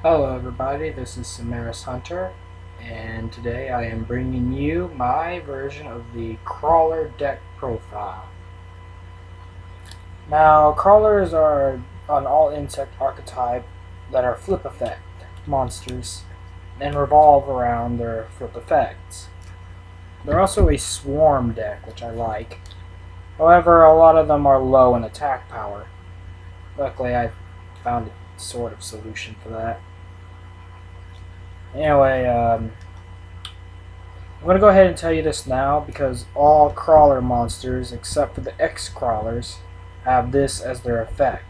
Hello everybody, this is Samaris Hunter, and today I am bringing you my version of the Krawler deck profile. Now, Crawlers are an all-insect archetype that are flip effect monsters and revolve around their flip effects. They're also a swarm deck, which I like. However, a lot of them are low in attack power. Luckily, I found a sort of solution for that. Anyway, I'm going to go ahead and tell you this now because all Crawler monsters, except for the X-Crawlers, have this as their effect.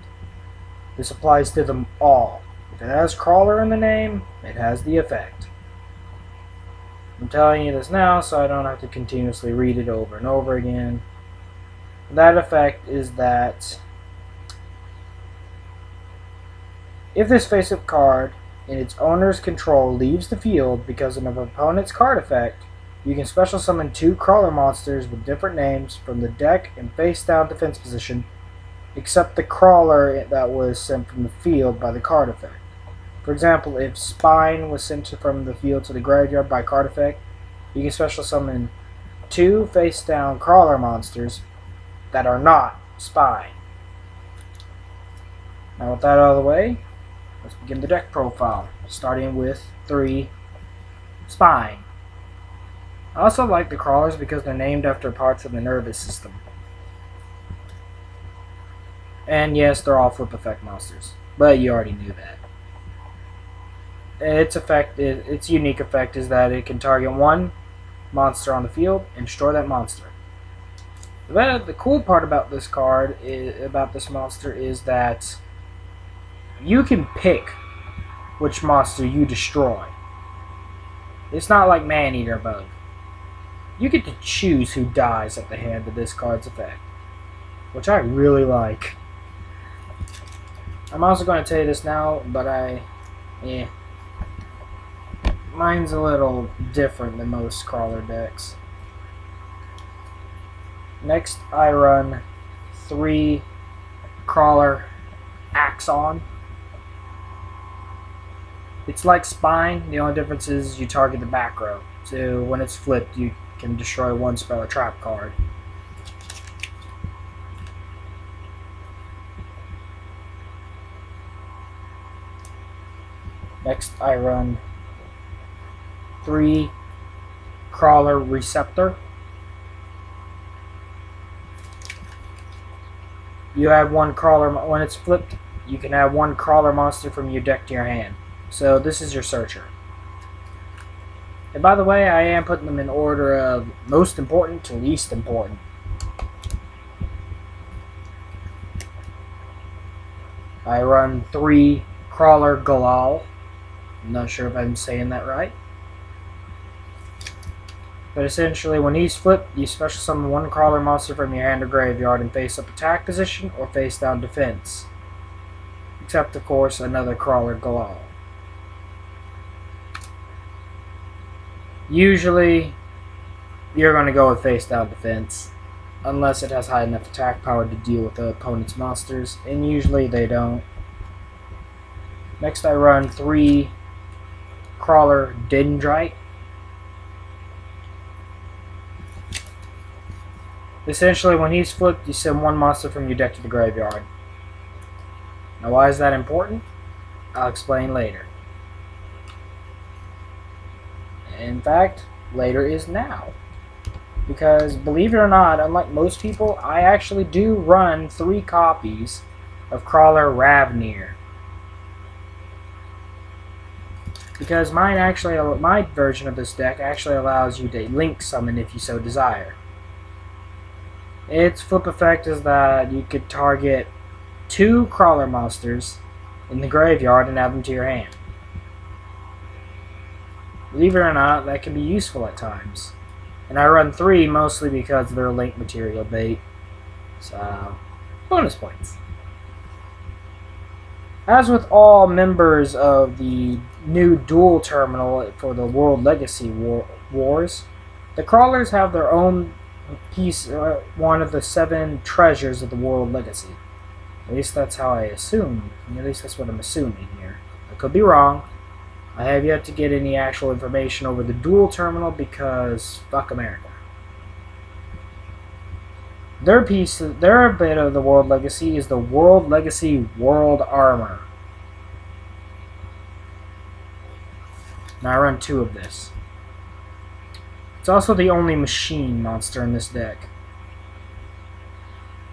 This applies to them all. If it has Crawler in the name, it has the effect. I'm telling you this now so I don't have to continuously read it over and over again. That effect is that if this face-up card in its owner's control leaves the field because of an opponent's card effect, you can special summon 2 Crawler monsters with different names from the deck in face-down defense position, except the Crawler that was sent from the field by the card effect. For example, if Spine was sent from the field to the graveyard by card effect, you can special summon 2 face-down Crawler monsters that are not Spine. Now with that out of the way, let's begin the deck profile, starting with 3 Spine. I also like the Crawlers because they're named after parts of the nervous system. And yes, they're all flip effect monsters, but you already knew that. Its unique effect is that it can target one monster on the field and destroy that monster. The cool part about this card, about this monster, is that you can pick which monster you destroy. It's not like Maneater Bug. You get to choose who dies at the hand of this card's effect, which I really like. I'm also going to tell you this now, but mine's a little different than most Crawler decks. Next, I run 3 Crawler Axon. It's like Spine, the only difference is you target the back row. So when it's flipped, you can destroy one spell or trap card. Next, I run 3 Crawler Receptor. You have one Crawler, when it's flipped, you can add 1 Crawler monster from your deck to your hand. So this is your searcher. And by the way, I am putting them in order of most important to least important. I run 3 Crawler Galal. I'm not sure if I'm saying that right. But essentially, when he's flipped, you special summon 1 Crawler monster from your hand or graveyard in face-up attack position or face-down defense. Except, of course, another Crawler Galal. Usually, you're going to go with face-down defense, unless it has high enough attack power to deal with the opponent's monsters, and usually they don't. Next, I run 3 Crawler Dendrite. Essentially, when he's flipped, you send 1 monster from your deck to the graveyard. Now, why is that important? I'll explain later. In fact, later is now. Because, believe it or not, unlike most people, I actually do run 3 copies of Krawler Ravnir. Because my version of this deck actually allows you to link summon if you so desire. Its flip effect is that you could target 2 Crawler monsters in the graveyard and add them to your hand. Believe it or not, that can be useful at times. And I run 3 mostly because they're link material bait. So, bonus points. As with all members of the new dual terminal for the World Legacy Wars, the Crawlers have their own piece, one of the 7 treasures of the World Legacy. At least that's how I assume. At least that's what I'm assuming here. I could be wrong. I have yet to get any actual information over the dual terminal because fuck America. Their bit of the World Legacy is the World Legacy World Armor. Now I run 2 of this. It's also the only machine monster in this deck.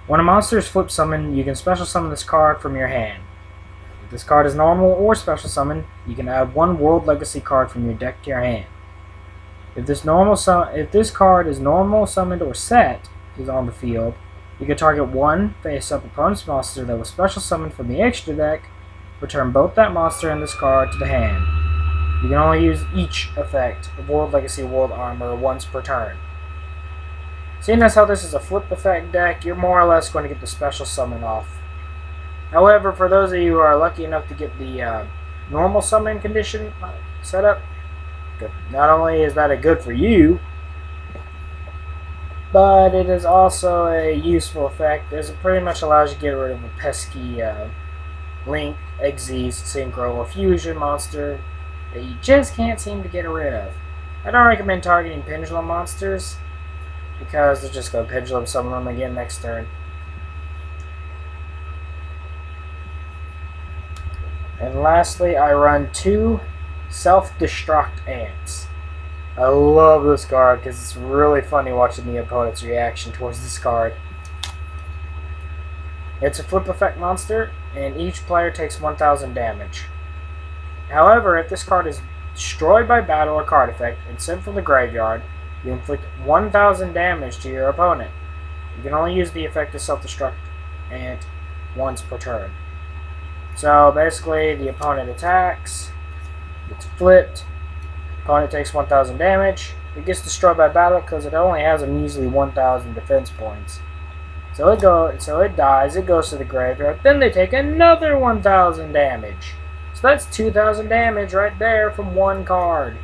When a monster is flip summoned, you can special summon this card from your hand. If this card is normal or special summon, you can add 1 World Legacy card from your deck to your hand. If this card is normal, summoned, or set is on the field, you can target 1 face-up opponent's monster that was special summoned from the extra deck, return both that monster and this card to the hand. You can only use each effect of World Legacy World Armor once per turn. Seeing as how this is a flip effect deck, you're more or less going to get the special summon off. However, for those of you who are lucky enough to get the normal summon condition set up, not only is that a good for you, but it is also a useful effect as it pretty much allows you to get rid of a pesky Link, Xyz, Synchro, or Fusion monster that you just can't seem to get rid of. I don't recommend targeting Pendulum monsters because they're just going to Pendulum summon them again next turn. And lastly, I run 2 Self-Destruct Ants. I love this card because it's really funny watching the opponent's reaction towards this card. It's a flip effect monster, and each player takes 1,000 damage. However, if this card is destroyed by battle or card effect and sent from the graveyard, you inflict 1,000 damage to your opponent. You can only use the effect of Self-Destruct Ant once per turn. So basically, the opponent attacks, it's flipped, opponent takes 1,000 damage, it gets destroyed by battle because it only has a measly 1,000 defense points. So it dies, it goes to the graveyard, then they take another 1,000 damage. So that's 2,000 damage right there from 1 card.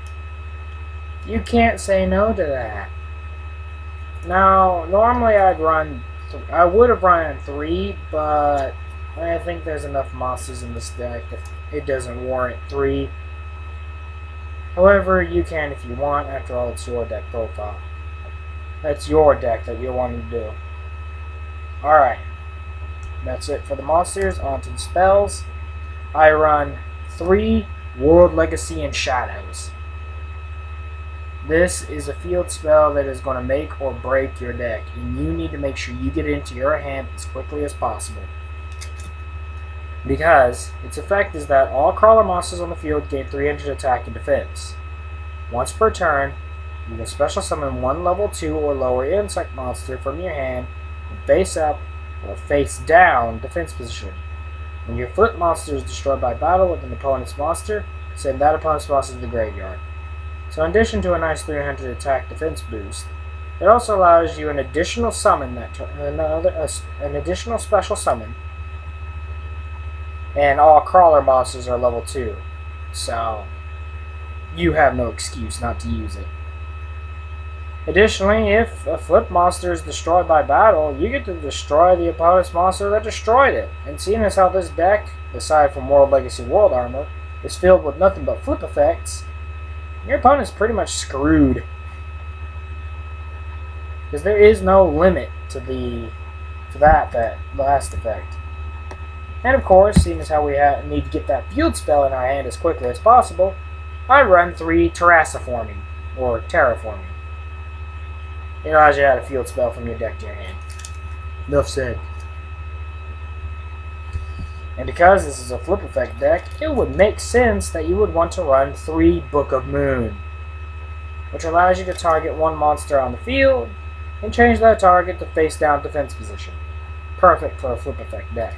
You can't say no to that. Now, normally I would have run 3, but I think there's enough monsters in this deck that it doesn't warrant 3. However, you can if you want. After all, it's your deck profile. That's your deck that you're wanting to do. Alright. That's it for the monsters. On to the spells. I run 3 World Legacy and Shadows. This is a field spell that is going to make or break your deck, and you need to make sure you get it into your hand as quickly as possible. Because its effect is that all Krawler monsters on the field gain 300 attack and defense. Once per turn, you can special summon 1 level 2 or lower insect monster from your hand in face up or face down defense position. When your flip monster is destroyed by battle with an opponent's monster, send that opponent's monster to the graveyard. So in addition to a nice 300 attack defense boost, it also allows you an additional summon an additional special summon. And all Krawler monsters are level 2. So you have no excuse not to use it. Additionally, if a flip monster is destroyed by battle, you get to destroy the opponent's monster that destroyed it. And seeing as how this deck, aside from World Legacy World Armor, is filled with nothing but flip effects, your opponent's pretty much screwed. Because there is no limit to that last effect. And of course, seeing as how we need to get that field spell in our hand as quickly as possible, I run 3 Terraforming, or Terraforming. It allows you to add a field spell from your deck to your hand. Enough said. And because this is a flip effect deck, it would make sense that you would want to run 3 Book of Moon, which allows you to target 1 monster on the field and change that target to face down defense position. Perfect for a flip effect deck.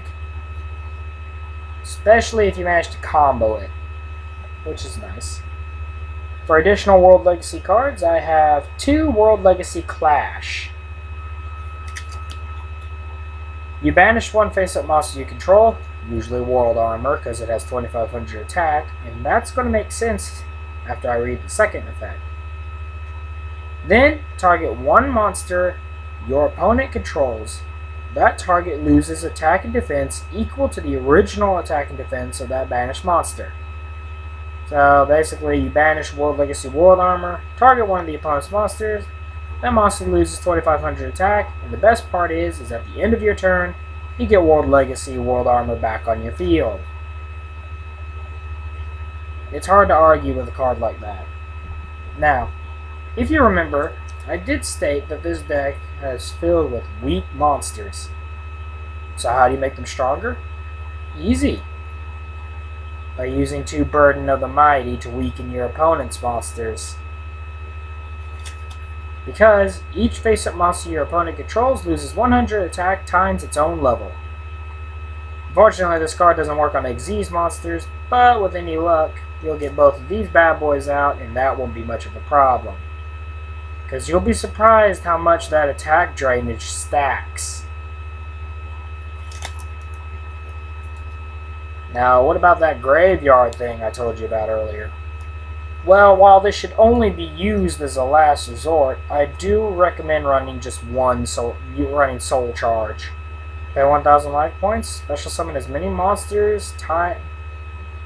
Especially if you manage to combo it, which is nice. For additional World Legacy cards, I have 2 World Legacy Clash. You banish 1 face-up monster you control, usually World Armor because it has 2,500 attack, and that's going to make sense after I read the second effect. Then, target 1 monster your opponent controls. That target loses attack and defense equal to the original attack and defense of that banished monster. So basically, you banish World Legacy World Armor, target one of the opponent's monsters. That monster loses 2,500 attack, and the best part is at the end of your turn, you get World Legacy World Armor back on your field. It's hard to argue with a card like that. Now, if you remember, I did state that this deck is filled with weak monsters. So how do you make them stronger? Easy. By using 2 Burden of the Mighty to weaken your opponent's monsters. Because each face-up monster your opponent controls loses 100 attack times its own level. Unfortunately, this card doesn't work on Xyz monsters, but with any luck, you'll get both of these bad boys out, and that won't be much of a problem. Because you'll be surprised how much that attack drainage stacks. Now, what about that graveyard thing I told you about earlier? Well, while this should only be used as a last resort, I do recommend running just one running Soul Charge. Pay 1,000 life points, special summon as many monsters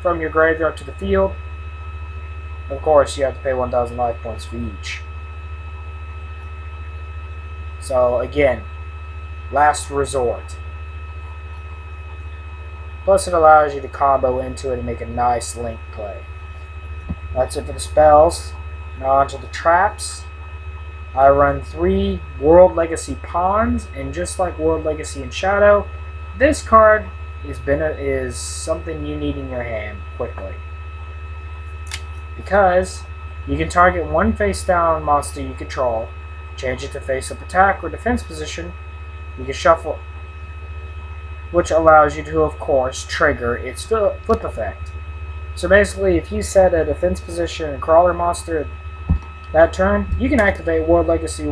from your graveyard to the field. Of course, you have to pay 1,000 life points for each. So, again, last resort. Plus, it allows you to combo into it and make a nice link play. That's it for the spells. Now onto the traps. I run 3 World Legacy Pawns, and just like World Legacy and Shadow, this card is something you need in your hand quickly. Because you can target one face-down monster you control, change it to face-up attack or defense position. You can shuffle, which allows you to, of course, trigger its flip effect. So basically, if you set a defense position and Krawler monster that turn, you can activate World Legacy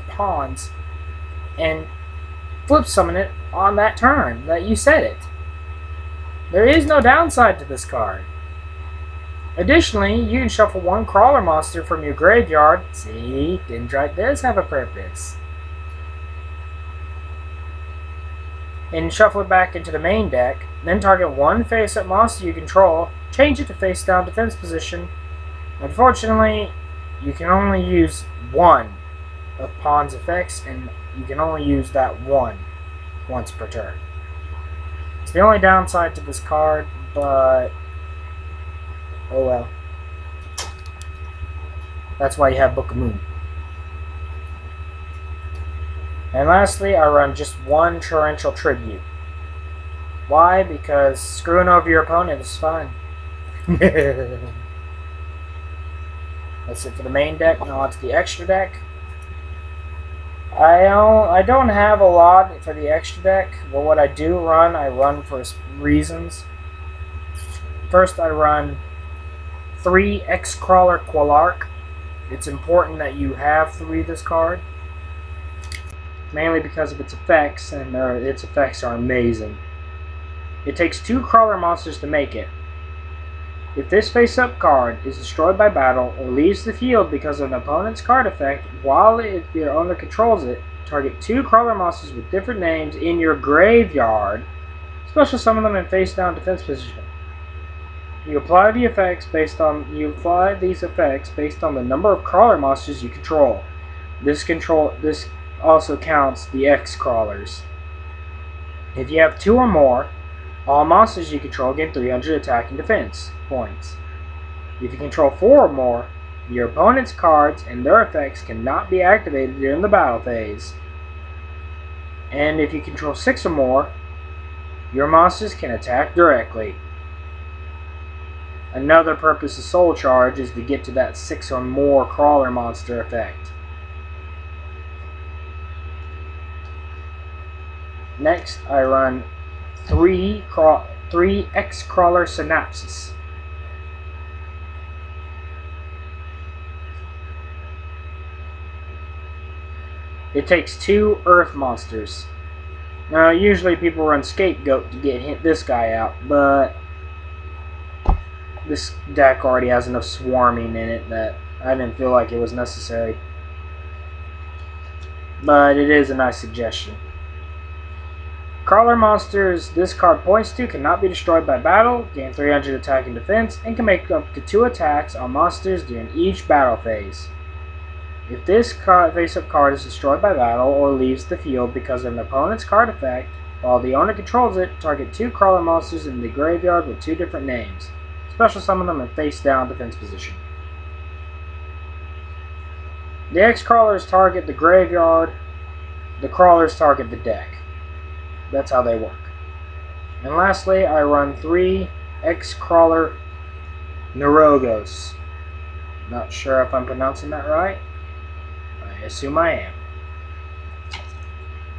Pawns and flip summon it on that turn that you set it. There is no downside to this card. Additionally, you can shuffle one Krawler monster from your graveyard. See, Dendrite does have a purpose. And shuffle it back into the main deck. Then target one face-up monster you control, change it to face-down defense position. Unfortunately, you can only use one of Pawn's effects, and you can only use that one once per turn. It's the only downside to this card, but oh well. That's why you have Book of Moon. And lastly, I run just one Torrential Tribute. Why? Because screwing over your opponent is fun. That's it for the main deck. Now on to the extra deck. I don't have a lot for the extra deck, but what I do run, I run for reasons. First, I run 3 Krawler Krawler. It's important that you have 3 this card. Mainly because of its effects, and its effects are amazing. It takes 2 Krawler monsters to make it. If this face-up card is destroyed by battle or leaves the field because of an opponent's card effect while your owner controls it, target 2 Krawler monsters with different names in your graveyard. Special summon them in face-down defense position. You apply these effects based on the number of Krawler monsters you control. This also counts the Krawlers. If you have 2 or more, all monsters you control gain 300 attack and defense points. If you control 4 or more, your opponent's cards and their effects cannot be activated during the battle phase. And if you control 6 or more, your monsters can attack directly. Another purpose of Soul Charge is to get to that 6 or more Krawler monster effect. Next, I run 3 Krawler Synapses. It takes 2 Earth monsters. Now, usually people run Scapegoat to get this guy out, but this deck already has enough swarming in it that I didn't feel like it was necessary. But it is a nice suggestion. Krawler monsters this card points to cannot be destroyed by battle, gain 300 attack and defense, and can make up to 2 attacks on monsters during each battle phase. If this face-up card is destroyed by battle or leaves the field because of an opponent's card effect, while the owner controls it, target 2 Krawler monsters in the graveyard with 2 different names. Special summon them in face-down defense position. The X-Crawlers target the graveyard, the Crawlers target the deck. That's how they work. And lastly, I run 3 X-Crawler Neurogos. Not sure if I'm pronouncing that right. I assume I am.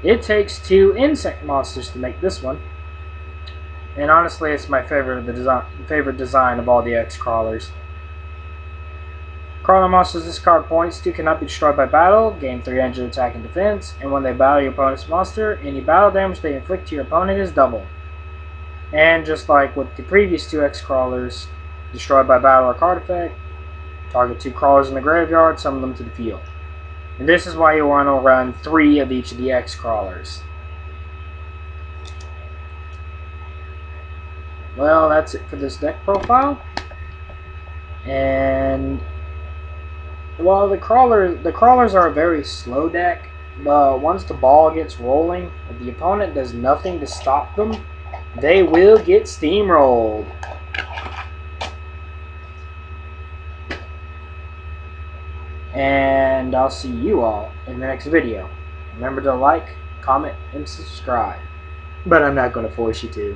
It takes 2 insect monsters to make this one. And honestly, it's my favorite design of all the X-Crawlers. Krawler monsters this card points to cannot be destroyed by battle, gain 300 attack and defense, and when they battle your opponent's monster, any battle damage they inflict to your opponent is doubled. And just like with the previous 2 X-Crawlers, destroyed by battle or card effect, target 2 Crawlers in the graveyard, summon them to the field. And this is why you want to run 3 of each of the X-Crawlers. Well, that's it for this deck profile. And well, the crawlers are a very slow deck, but once the ball gets rolling, if the opponent does nothing to stop them, they will get steamrolled. And I'll see you all in the next video. Remember to like, comment, and subscribe. But I'm not going to force you to.